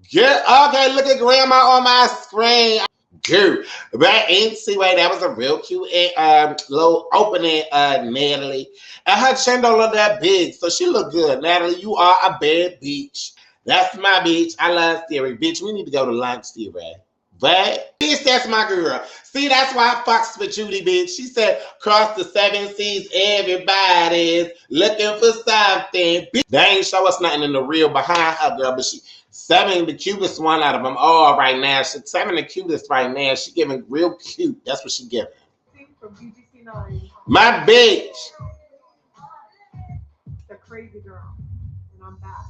Yeah, okay, look at grandma on my screen. Girl, but anyway, that was a real cute little opening, Natalie. And her chin don't look that big, so she look good. Natalie, you are a bad bitch. That's my bitch. I love Siri. Bitch, we need to go to lunch, Siri. But, bitch, that's my girl. See, that's why I fucks with Judy, bitch. She said, cross the seven seas, everybody's looking for something. Bitch, they ain't show us nothing in the real behind her, girl, but she seven the cutest one out of them all right now. She seven the cutest right now. She giving real cute. That's what she giving. My bitch. The crazy girl. And I'm back.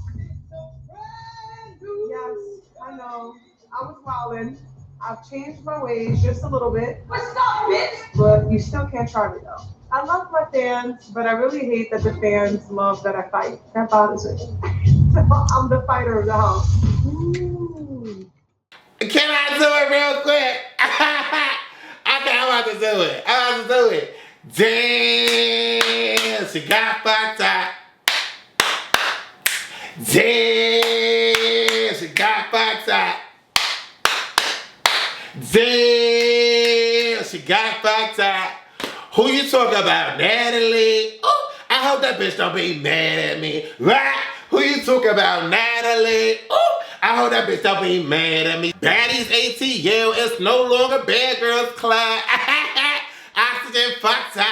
Yes, I know. I was wildin'. I've changed my ways just a little bit. What's up, bitch? But you still can't try me though. I love my fans, but I really hate that the fans love that I fight. That bothers me. So I'm the fighter of the house. Ooh. Can I do it real quick? I want to do it. I want to do it. Damn, she got fucked up. Damn, she got fucked up. Damn, she got fucked up. Who you talking about, Natalie? Oh, I hope that bitch don't be mad at me. Right? Who you talking about, Natalie? Oh, I hope that bitch don't be mad at me. Baddies ATL is no longer Bad Girls Club. Oxygen fucked up.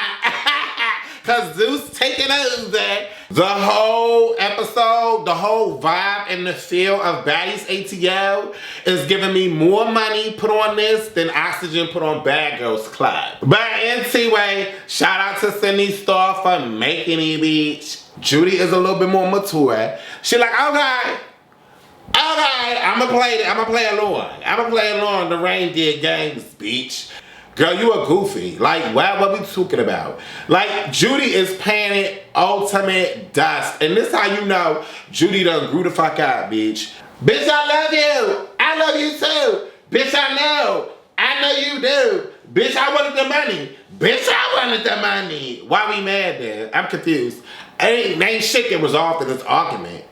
Cause Zeus taking over. The whole episode, the whole vibe and the feel of Baddies ATL is giving me more money put on this than Oxygen put on Bad Girls Club. But anyway, shout out to Cindy Starr for making it, bitch. Judy is a little bit more mature. She like, okay, I'ma play along the reindeer games, bitch. Girl, you a goofy. Like, what we talking about? Like, Judy is paying it ultimate dust. And this how you know Judy done grew the fuck out, bitch. Bitch, I love you. I love you too. Bitch, I know. I know you do. Bitch, I wanted the money. Bitch, I wanted the money. Why we mad then? I'm confused. Ain't shit get resolved in this argument.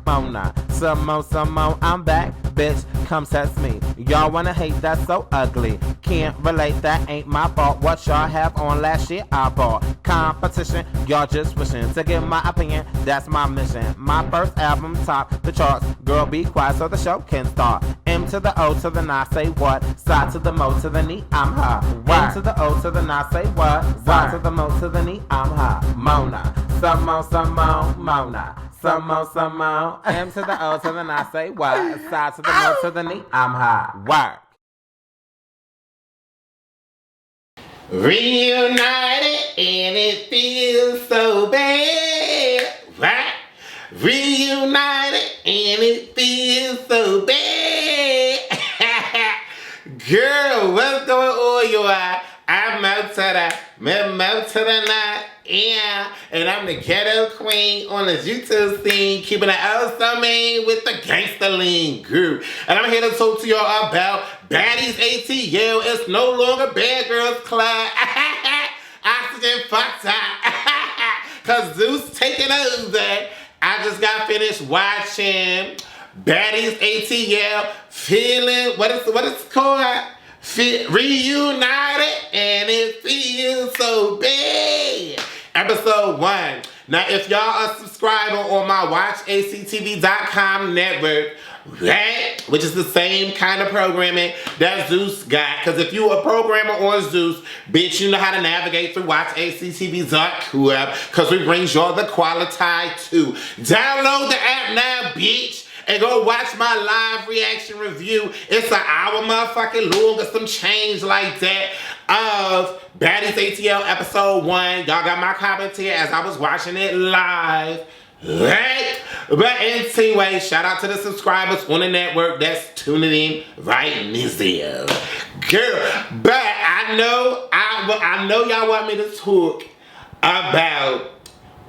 Mona. Samone, I'm back, bitch, come test me. Y'all wanna hate, that's so ugly. Can't relate, that ain't my fault. What y'all have on last year, I bought. Competition, y'all just wishing to give my opinion, that's my mission. My first album top the charts. Girl, be quiet so the show can start. M to the O to the N, say what? Side to the Mo to the Ni, I'm her. M to the O to the N, say what? Side to the Mo to the Ni, I'm her. Mona. Samone, Mona. Samone. M to the O to the N, say what? Side to the Mo to the Ni, I'm her. Work. Reunited and it feels so bad. Right? Reunited and it feels so bad. Girl, what's going on, you are? I'm out to the night. Yeah, and I'm the ghetto queen on the YouTube scene, keeping it awesome with the gangster lean group. And I'm here to talk to y'all about Baddies ATL. It's no longer Bad Girls Club. Oxygen fucked up. Cause Zeus taking over. I just got finished watching Baddies ATL, feeling what is it called? Reunited and it feels so bad. Episode 1. Now, if y'all are a subscriber on my WatchACTV.com network, right, which is the same kind of programming that Zeus got, because if you a programmer on Zeus, bitch, you know how to navigate through WatchACTV.com, because we bring y'all the quality too. Download the app now, bitch. And go watch my live reaction review. It's an hour motherfucking long or some change like that of Baddies ATL episode 1. Y'all got my commentary as I was watching it live. Right? But anyway, shout out to the subscribers on the network that's tuning in right now. Girl, but I know y'all want me to talk about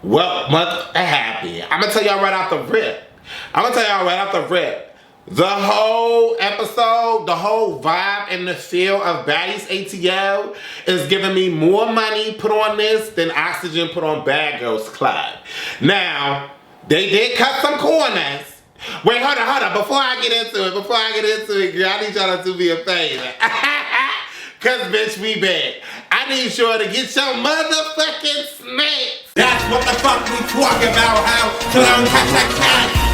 what happened. I'm gonna tell y'all right off the rip. The whole episode, the whole vibe and the feel of Baddies ATL is giving me more money put on this than Oxygen put on Bad Girls Club. Now, they did cut some corners. Wait, hold on. Before I get into it, girl, I need y'all to do me a favor. Cause bitch, we back. I need y'all to get your motherfucking snacks. That's what the fuck we talk about, how clown cat.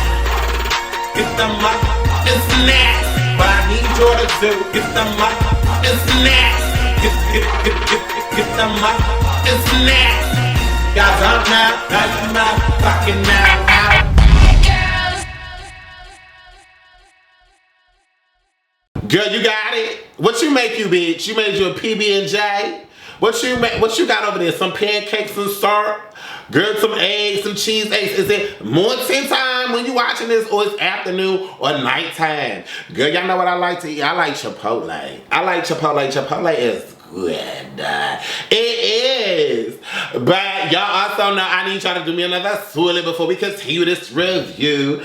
Get the motherfucking snacks. But I need y'all to do, get the motherfucking snacks. Get the motherfucking snacks. Y'all don't know, now you motherfucking know how. Girl, you got it? What you make you, bitch? You made you a PB&J? What you got over there? Some pancakes and syrup? Girl, some eggs, some cheese eggs. Is it morning time when you watching this, or it's afternoon or nighttime? Girl, y'all know what I like to eat? I like Chipotle. Chipotle is good. It is. But y'all also know I need y'all to do me another swirly before we continue this review.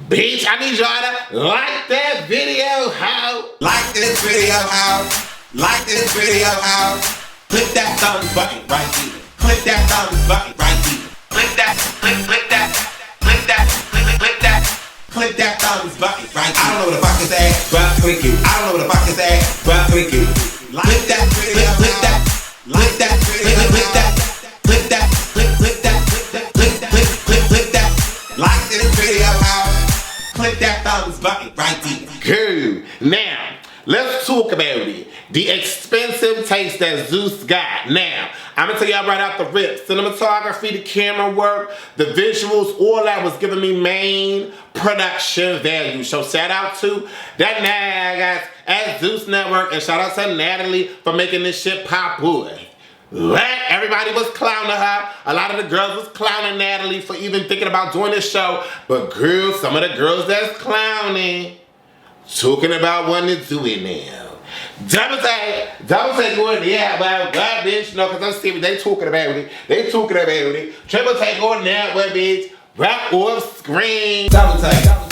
Bitch, I need y'all to like that video, ho. Like this video, ho. Like this video, ho. Click that thumbs button right here. Click that thumbs button right here. Click that, click that, click that, click that. Click that thumbs button right here. I don't know what the fuck is that, but click it. I don't know what the fuck is that, but click it. Click that video, click that, click that, click that, click that, click that, click that. Like this video, ho. Click that thumbs button right there. Good. Now, let's talk about it. The expensive taste that Zeus got. Now, I'm gonna tell y'all right out the rip. Cinematography, the camera work, the visuals, all that was giving me main production value. So shout out to that guys at Zeus Network, and shout out to Natalie for making this shit pop good. Everybody was clowning her. A lot of the girls was clowning Natalie for even thinking about doing this show. But girls, some of the girls that's clowning, talking about wanting to do it now. Double take on, yeah, well, God, bitch, no, because I'm serious, they talking about it. Triple take on that one, bitch, right off screen. Double take. Triple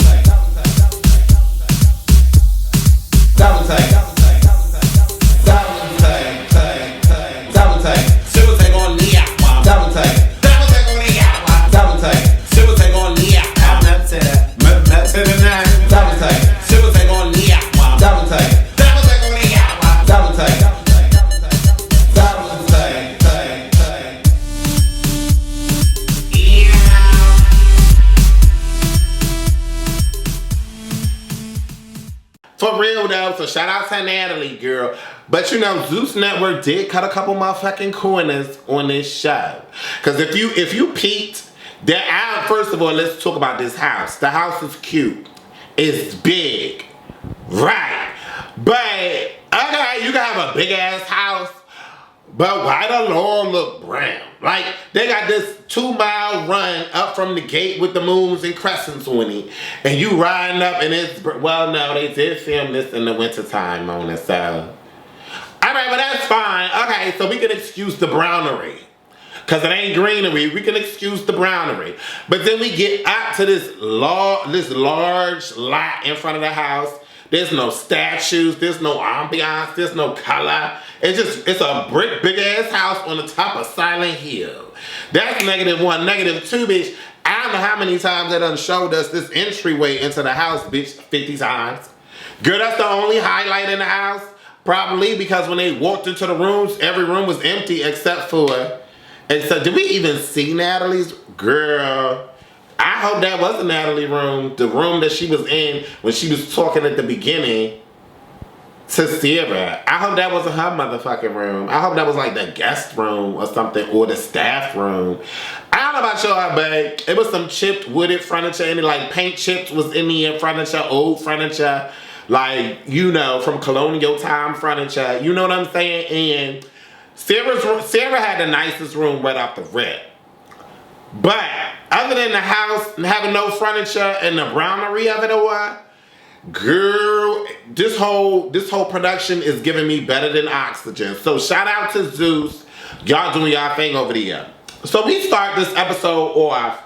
take on the out. Double take on the out. Double take. Triple take on the out. I'm not to that. Double take. Triple take on the out. Double take. For real though, so shout out to Natalie, girl. But you know, Zeus Network did cut a couple motherfucking corners on this show. Cause if you peeked, first of all, let's talk about this house. The house is cute. It's big. Right. But, okay, you can have a big ass house, but why the lawn look brown? Like, they got this 2-mile run up from the gate with the moons and crescents on it. And you riding up and it's, well, no, they did film this in the wintertime on it, so. Alright, but that's fine. Okay, so we can excuse the brownery. Cause it ain't greenery, we can excuse the brownery. But then we get up to this large lot in front of the house. There's no statues, there's no ambiance, there's no color. It's a brick big ass house on the top of Silent Hill. That's -1. -2, bitch. I don't know how many times they done showed us this entryway into the house, bitch, 50 times. Girl, that's the only highlight in the house. Probably because when they walked into the rooms, every room was empty except for, did we even see Natalie's? Girl. I hope that wasn't Natalie's room, the room that she was in when she was talking at the beginning to Sarah. I hope that wasn't her motherfucking room. I hope that was like the guest room or something, or the staff room. I don't know about y'all, but it was some chipped wooded furniture, and like paint chips was in the furniture, old furniture, like, you know, from colonial time furniture. You know what I'm saying? And Sarah had the nicest room right off the rip. But other than the house having no furniture and the brownery of it or what, girl, this whole production is giving me better than Oxygen. So shout out to Zeus. Y'all doing y'all thing over there. So we start this episode off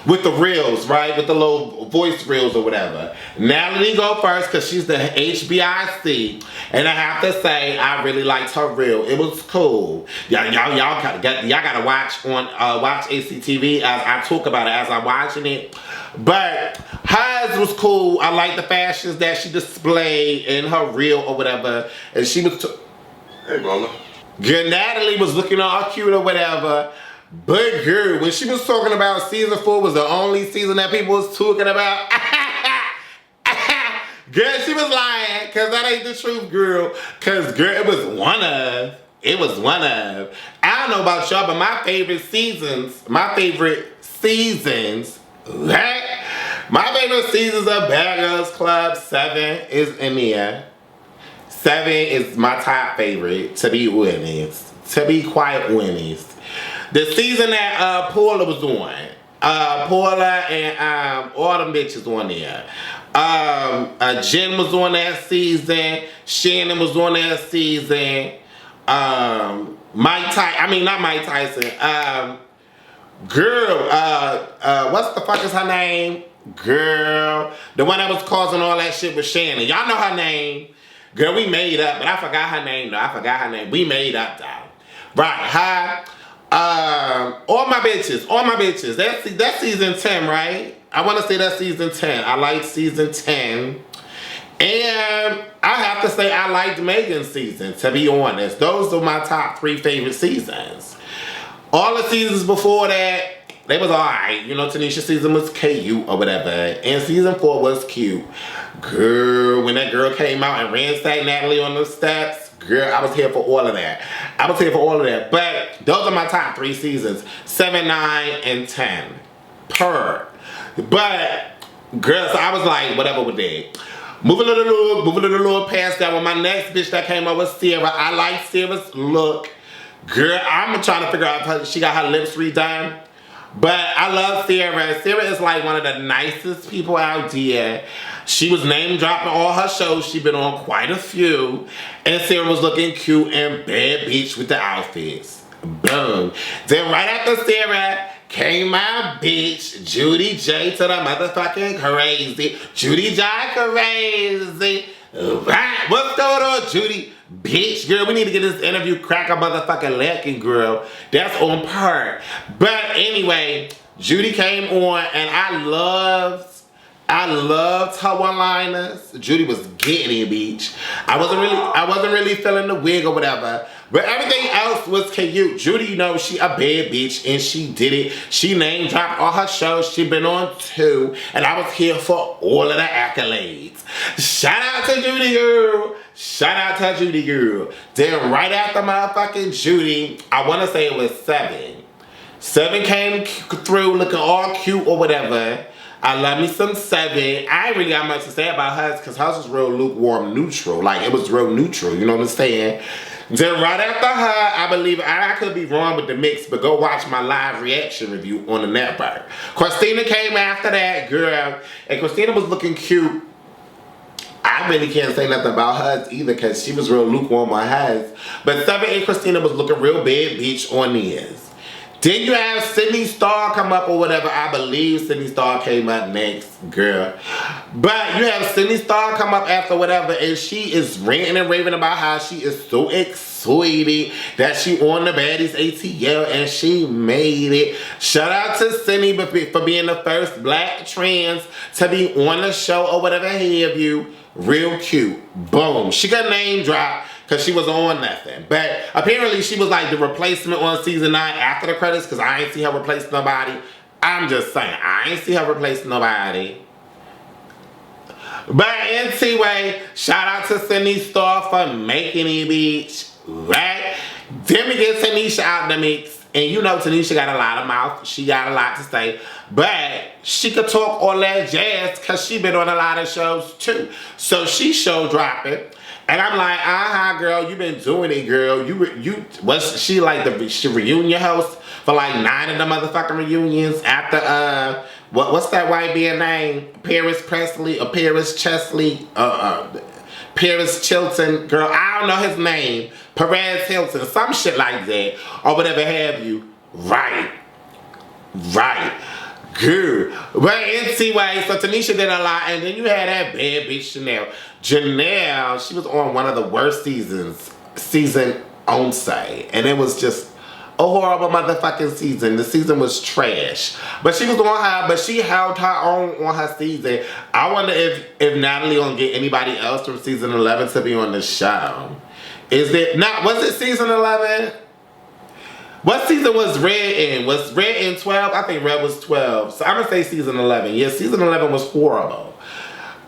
with the reels, right? With the little voice reels or whatever. Natalie go first because she's the HBIC. And I have to say, I really liked her reel. It was cool. Y'all gotta watch on watch ACTV as I talk about it as I'm watching it. But hers was cool. I like the fashions that she displayed in her reel or whatever. And she was hey, Rolla. Girl, Natalie was looking all cute or whatever. But girl, when she was talking about season 4 was the only season that people was talking about. Girl, she was lying, cause that ain't the truth, girl. Cause girl, it was one of. I don't know about y'all, but my favorite seasons, right? My favorite seasons of Bad Girls Club 7 is in there. 7 is my top favorite, to be honest. To be quite honest. The season that Paula was on. Paula and all them bitches on there. Jen was on that season. Shannon was on that season. Not Mike Tyson. Girl, what's the fuck is her name? Girl, the one that was causing all that shit with Shannon. Y'all know her name. Girl, we made up, but I forgot her name though. We made up though. Right, her. All my bitches. That's season 10, right? I want to say that's season 10. I like season 10. And I have to say I liked Megan's season, to be honest. Those are my top 3 favorite seasons. All the seasons before that, they was alright. You know, Tanisha's season was cute or whatever. And season 4 was cute. Girl, when that girl came out and ransacked Natalie on the steps, girl, I was here for all of that. But those are my top 3 seasons. 7, 9, and 10. But, girl, so I was like, whatever with that. Moving a little past that one. My next bitch that came up was Sarah. I like Sarah's look. Girl, I'm trying to figure out if she got her lips redone. But I love Sarah. Sarah is like one of the nicest people out there. She was name dropping all her shows. She been on quite a few. And Sarah was looking cute and bad bitch with the outfits. Boom. Then right after Sarah came my bitch, Judy J to the motherfucking crazy. Judy J crazy. Right. What's going on, Judy? Bitch, girl, we need to get this interview crack a motherfucking lacking, girl. That's on part. But anyway, Judy came on and I loved her one-liners. Judy was getting it, bitch. I wasn't really feeling the wig or whatever. But everything else was cute. Judy, you know, she a bad bitch and she did it. She name dropped all her shows. She been on 2. And I was here for all of the accolades. Shout out to Judy girl. Then right after motherfucking Judy, I want to say it was 7. 7 came through looking all cute or whatever. I love me some 7. I ain't really got much to say about hers because hers was real lukewarm neutral. Like, it was real neutral, you know what I'm saying? Then right after her, I believe, I could be wrong with the mix, but go watch my live reaction review on the network. Christina came after that, girl, and Christina was looking cute. I really can't say nothing about hers either because she was real lukewarm on hers. But 7 and Christina was looking real bad bitch on theirs. Then you have Sydney Starr come up or whatever. I believe Sydney Starr came up next, girl. But you have Sydney Starr come up after whatever, and she is ranting and raving about how she is so excited that she on the Baddies ATL and she made it. Shout out to Sydney for being the first black trans to be on the show or whatever have you. Real cute. Boom. She got name dropped because she was on nothing. But apparently she was like the replacement on season 9 after the credits because I ain't see her replace nobody. I'm just saying, I ain't see her replace nobody. But anyway, shout out to Sydney Starr for making it, bitch. Right? Then we get Tanisha out the mix. And you know Tanisha got a lot of mouth. She got a lot to say. But she could talk all that jazz because she been on a lot of shows too. So she show dropping. And I'm like, girl, you been doing it, girl. Was she like the reunion host for like 9 of the motherfucking reunions after what's that white man name? Paris Presley or Paris Chesley? Paris Chilton, girl, I don't know his name. Perez Hilton, some shit like that. Or whatever have you. Right. Girl. But anyway, so Tanisha did a lot, and then you had that bad bitch Chanel. Janelle, she was on one of the worst season on site, and it was just a horrible motherfucking season. The season was trash. But she was on her, but she held her own on her season. I wonder if Natalie gonna get anybody else from season 11 to be on the show. Is it not? Was it season 11? What season was Red in? Was Red in 12? I think Red was 12. So I'm gonna say season 11. Yeah, season 11 was horrible.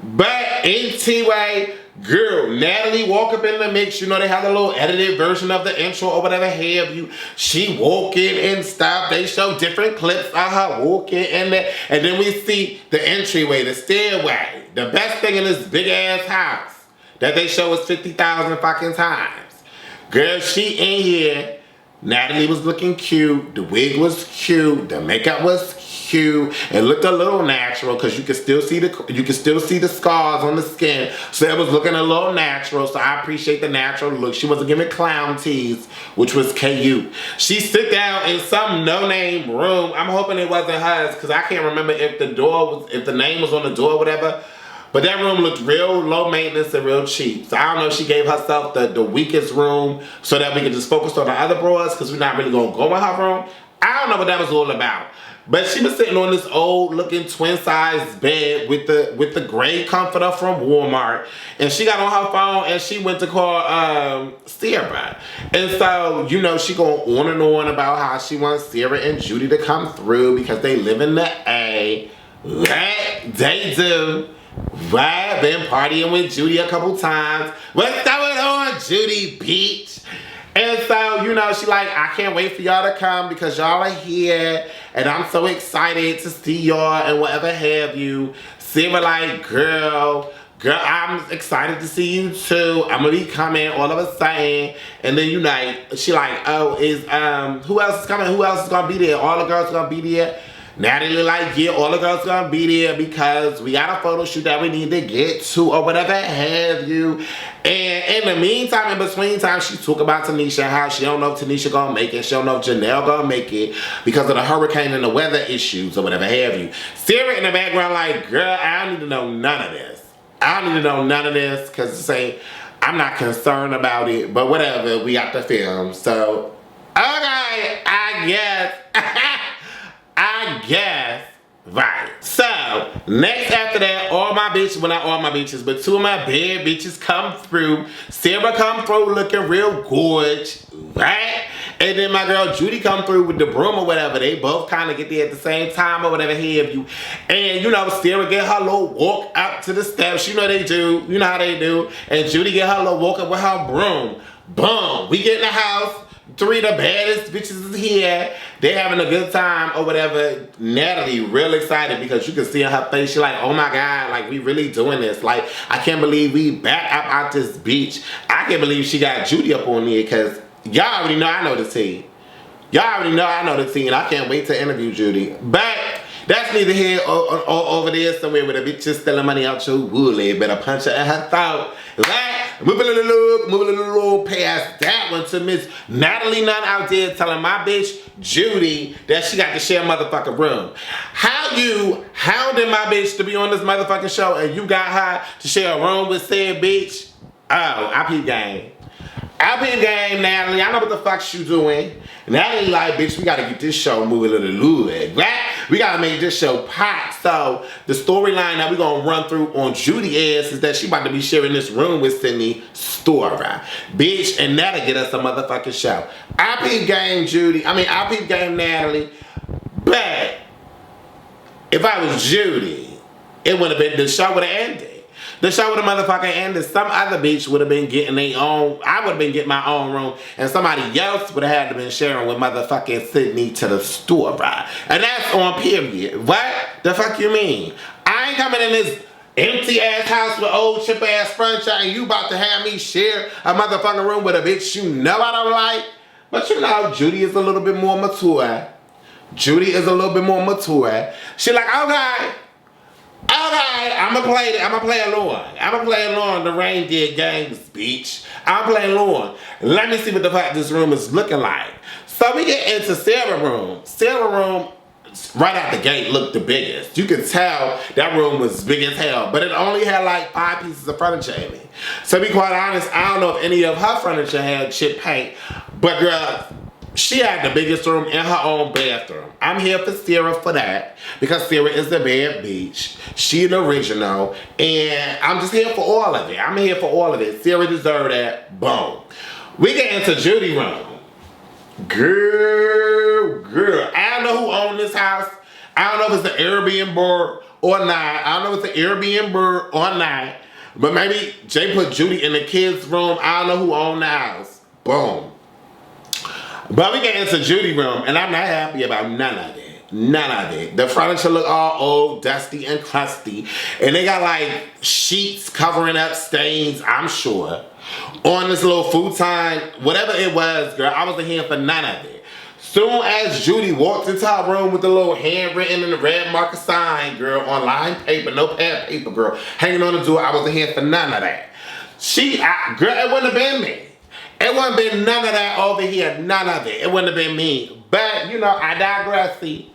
But anyway, girl, Natalie walk up in the mix. You know they have a little edited version of the intro or whatever have you. She walking and stuff. They show different clips of her walking and then we see the entryway, the stairway. The best thing in this big ass house that they show us 50,000 fucking times. Girl, she in here. Natalie was looking cute. The wig was cute. The makeup was cute. It looked a little natural because you could still see the scars on the skin. So it was looking a little natural. So I appreciate the natural look. She wasn't giving clown tease, which was cute. She sit down in some no-name room. I'm hoping it wasn't hers because I can't remember if the name was on the door or whatever. But that room looked real low maintenance and real cheap. So I don't know if she gave herself the weakest room so that we could just focus on the other bras because we're not really going to go in her room. I don't know what that was all about. But she was sitting on this old looking twin size bed with the gray comforter from Walmart. And she got on her phone and she went to call Sarah. And so, you know, she going on and on about how she wants Sarah and Judy to come through because they live in the A. Right? They do. Right, been partying with Judy a couple times. What's going on, Judy Beach? And so, you know, she like, I can't wait for y'all to come because y'all are here and I'm so excited to see y'all and whatever have you. Sarah like, girl, I'm excited to see you too. I'm gonna be coming all of a sudden. And then you like, she like, oh, who else is coming? Who else is gonna be there? All the girls are gonna be there. Natalie like, yeah, all the girls gonna be there because we got a photo shoot that we need to get to or whatever have you. And in the meantime, in between time, she talk about Tanisha, how she don't know if Tanisha gonna make it. She don't know if Janelle gonna make it because of the hurricane and the weather issues or whatever have you. Sarah in the background like, girl, I don't need to know none of this. I don't need to know none of this because I'm not concerned about it, but whatever, we got the film. So, okay, I guess. Right. So, next after that, all my bitches, well not all my bitches, but two of my bad bitches come through. Sarah come through looking real gorgeous, right? And then my girl Judy come through with the broom or whatever. They both kind of get there at the same time or whatever have you. And you know, Sarah get her little walk up to the steps. You know they do. You know how they do. And Judy get her little walk up with her broom. Boom. We get in the house. Three of the baddest bitches is here. They having a good time or whatever. Natalie real excited because you can see in her face. She like, oh my God, like we really doing this. Like, I can't believe we back up out this beach. I can't believe she got Judy up on there because y'all already know I know the tea. Y'all already know I know the tea and I can't wait to interview Judy. But that's neither here or over there somewhere with a bitch just stealing money out your woolly. Better punch her in her throat. Right? Move a little past that one to Miss Natalie Nunn out there telling my bitch Judy that she got to share a motherfucking room. How you hounding my bitch to be on this motherfucking show and you got her to share a room with said bitch? Oh, I peep game. I peep game, Natalie. I know what the fuck you doing. Natalie like, bitch, we gotta get this show moving a little bit, right? We gotta make this show pop. So the storyline that we gonna run through on Judy ass is that she about to be sharing this room with Sydney Stora. Bitch, and that'll get us a motherfucking show. I peep game Judy. I peep game Natalie. But if I was Judy, it would have been, the show would have ended. The show would have motherfucking ended. Some other bitch would have been getting their own. I would have been getting my own room. And somebody else would have had to been sharing with motherfucking Sydney to the store, right? And that's on period. What the fuck you mean? I ain't coming in this empty ass house with old chip ass furniture and you about to have me share a motherfucking room with a bitch you know I don't like. But you know, Judy is a little bit more mature. Judy is a little bit more mature. She like, okay. Okay, I'ma play along. I'ma play along the reindeer games, bitch. I'ma play along. Let me see what the fuck this room is looking like. So we get into Sarah's room. Sarah's room, right out the gate looked the biggest. You could tell that room was big as hell, but it only had like 5 pieces of furniture in it. So to be quite honest, I don't know if any of her furniture had chip paint, but girl, she had the biggest room in her own bathroom. I'm here for Sarah for that, because Sarah is the bad bitch. She an original, and I'm just here for all of it. I'm here for all of it. Sarah deserved that. Boom. We get into Judy room. Girl. I don't know who owned this house. I don't know if it's the Airbnb or not. I don't know if it's the Airbnb or not. But maybe Jay put Judy in the kids' room. I don't know who owned the house. Boom. But we get into Judy room, and I'm not happy about none of it. None of it. The furniture look all old, dusty, and crusty. And they got like sheets covering up stains, I'm sure, on this little futon. Whatever it was, girl, I wasn't here for none of it. Soon as Judy walked into our room with the little handwritten and the red marker sign, girl, on lined paper, no pad paper, girl, hanging on the door, I wasn't here for none of that. Girl, it wouldn't have been me. It wouldn't have been none of that over here, none of it. It wouldn't have been me. But, you know, I digress, see.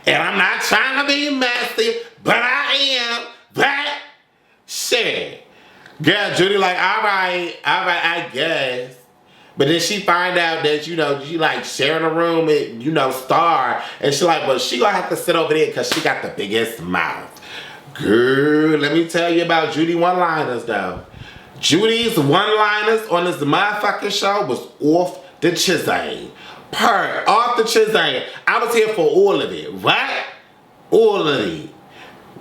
And I'm not trying to be messy, but I am. But, shit. Girl, Judy like, all right, I guess. But then she find out that, you know, she like sharing a room with, you know, Star. And she like, well, she gonna have to sit over there because she got the biggest mouth. Girl, let me tell you about Judy one-liners, though. Judy's one-liners on this motherfucking show was off the chisane. Off the chisane. I was here for all of it, right? All of it.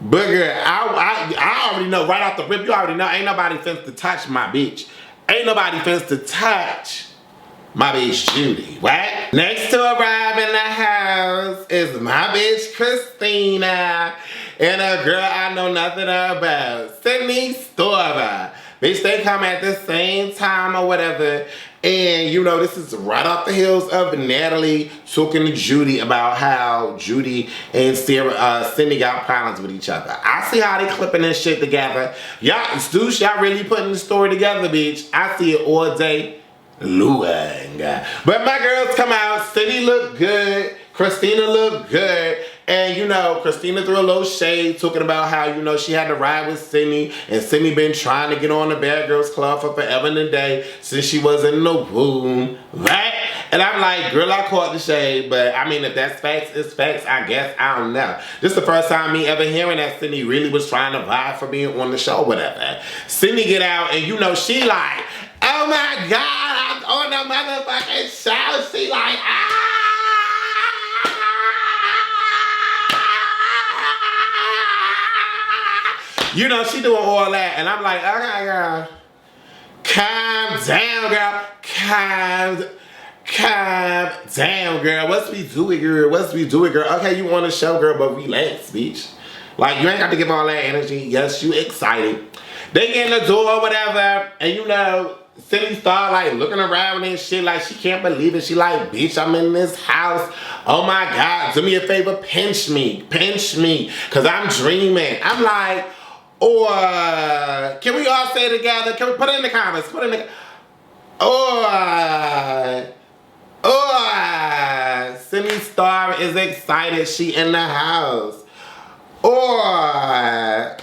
But girl, I already know right off the rip, you already know, ain't nobody finna to touch my bitch. Ain't nobody finna to touch my bitch Judy, right? Next to arrive in the house is my bitch Christina and a girl I know nothing about, Sydney Storber. Bitch, they come at the same time or whatever. And, you know, this is right off the heels of Natalie talking to Judy about how Judy and Cindy got problems with each other. I see how they clipping this shit together. Y'all, Zeus, y'all really putting the story together, bitch. I see it all day long. But my girls come out. Cindy look good. Christina look good. And, you know, Christina threw a little shade talking about how, you know, she had to ride with Sydney. And Sydney been trying to get on the Bad Girls Club for forever and a day since she was in the womb. Right? And I'm like, girl, I caught the shade. But, I mean, if that's facts, it's facts. I guess. I don't know. This is the first time me ever hearing that Sydney really was trying to vie for being on the show or whatever. Sydney get out and, you know, she like, oh my God, I'm on the motherfucking show. She like, you know, she doing all that, and I'm like, okay, girl, calm down, girl, calm down, girl. What's we doing, girl? Okay, you on the show, girl, but relax, bitch. Like, you ain't got to give all that energy. Yes, you excited. They get in the door or whatever, and you know, Cindy start like looking around and shit like she can't believe it. She like, bitch, I'm in this house. Oh my God, do me a favor, pinch me, cause I'm dreaming. I'm like, or can we all say it together? Can we put it in the comments? Cindy Star is excited she in the house. But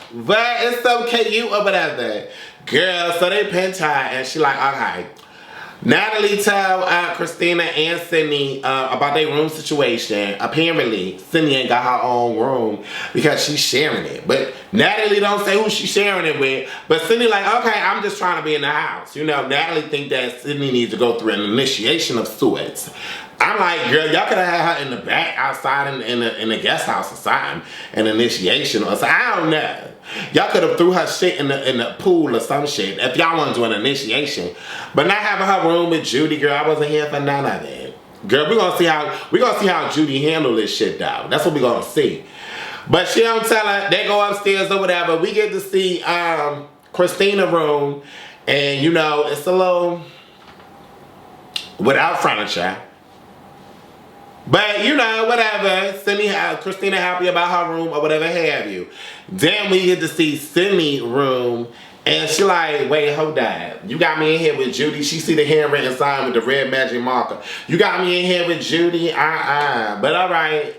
it's so cute or whatever. Girl, so they pinch her and she like, okay. Natalie tell Christina and Sydney about their room situation. Apparently, Sydney ain't got her own room because she's sharing it. But Natalie don't say who she's sharing it with. But Sydney like, okay, I'm just trying to be in the house. You know, Natalie think that Sydney needs to go through an initiation of sorts. I'm like, girl, y'all could have had her in the back, outside in the guest house or something, an initiation or something. I don't know. Y'all could have threw her shit in the pool or some shit if y'all want to do an initiation. But not having her room with Judy, girl, I wasn't here for none of it. Girl, we're gonna see how Judy handle this shit though. That's what we're gonna see. But she don't tell her, they go upstairs or whatever. We get to see Christina's room, and you know, it's a little without furniture. But, you know, whatever. Christina happy about her room or whatever have you. Then we get to see Sydney's room. And she like, wait, hold that. You got me in here with Judy. She see the handwritten sign with the red magic marker. You got me in here with Judy? But all right.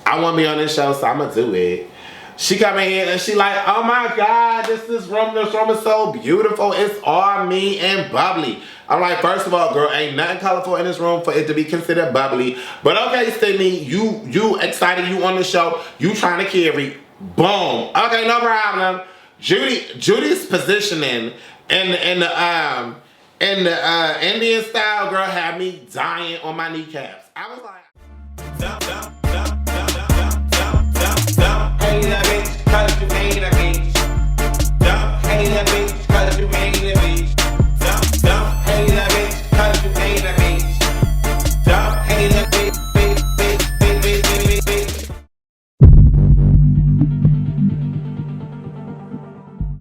I want to be on this show, so I'm going to do it. She come in here and she like, oh my God, this room is so beautiful. It's all me and bubbly. I'm like, first of all, girl, ain't nothing colorful in this room for it to be considered bubbly. But okay, Sydney, you excited, you on the show, you trying to carry. Boom. Okay, no problem. Judy's positioning in the Indian style, girl, had me dying on my kneecaps. I was like,